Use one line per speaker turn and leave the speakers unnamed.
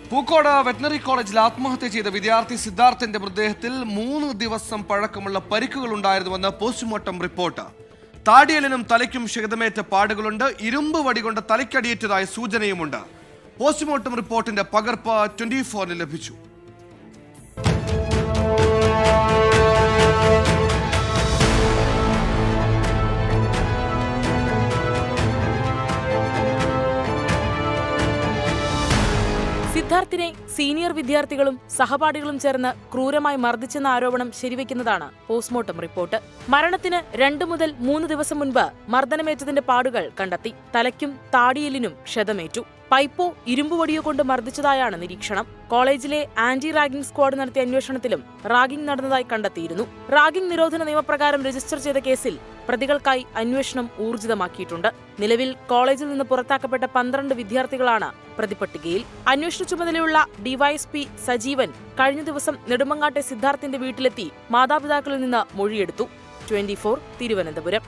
Pookode veterinary കോളേജിൽ ആത്മഹത്യ ചെയ്ത വിദ്യാർത്ഥി സിദ്ധാർത്ഥിന്റെ മൃതദേഹത്തിൽ 3 ദിവസം പഴക്കമുള്ള പരിക്കുകൾ ഉണ്ടായിരുന്നുവെന്ന് പോസ്റ്റ്മോർട്ടം റിപ്പോർട്ട്. താടിയലിനും തലയ്ക്കും ക്ഷതമേറ്റ പാടുകളുണ്ട്. ഇരുമ്പ് വടികൊണ്ട് തലയ്ക്കടിയേറ്റതായ സൂചനയുമുണ്ട്. പോസ്റ്റ്മോർട്ടം റിപ്പോർട്ടിന്റെ പകർപ്പ് 24 ലഭിച്ചു.
സിദ്ധാർത്ഥിനെ സീനിയർ വിദ്യാർത്ഥികളും സഹപാഠികളും ചേർന്ന് ക്രൂരമായി മർദ്ദിച്ചെന്ന ആരോപണം ശരിവെക്കുന്നതാണ് പോസ്റ്റ്മോർട്ടം റിപ്പോർട്ട്. മരണത്തിന് 2 മുതൽ 3 ദിവസം മുൻപ് മർദ്ദനമേറ്റതിന്റെ പാടുകൾ കണ്ടെത്തി. തലയ്ക്കും താടിയെല്ലിനും ക്ഷതമേറ്റു. പൈപ്പോ ഇരുമ്പുവടിയോ കൊണ്ട് മർദ്ദിച്ചതായാണ് നിരീക്ഷണം. കോളേജിലെ ആന്റി റാഗിംഗ് സ്ക്വാഡ് നടത്തിയ അന്വേഷണത്തിലും റാഗിംഗ് നടന്നതായി കണ്ടെത്തിയിരുന്നു. റാഗിംഗ് നിരോധന നിയമപ്രകാരം രജിസ്റ്റർ ചെയ്ത കേസിൽ പ്രതികൾക്കായി അന്വേഷണം ഊർജിതമാക്കിയിട്ടുണ്ട്. നിലവിൽ കോളേജിൽ നിന്ന് പുറത്താക്കപ്പെട്ട 12 വിദ്യാർത്ഥികളാണ് പ്രതിപട്ടികയിൽ. അന്വേഷണ ചുമതലയുള്ള ഡിവൈഎസ്പി സജീവൻ കഴിഞ്ഞ ദിവസം നെടുമങ്ങാട്ടെ സിദ്ധാർത്ഥിന്റെ വീട്ടിലെത്തി മാതാപിതാക്കളിൽ നിന്ന് മൊഴിയെടുത്തു. 24 തിരുവനന്തപുരം.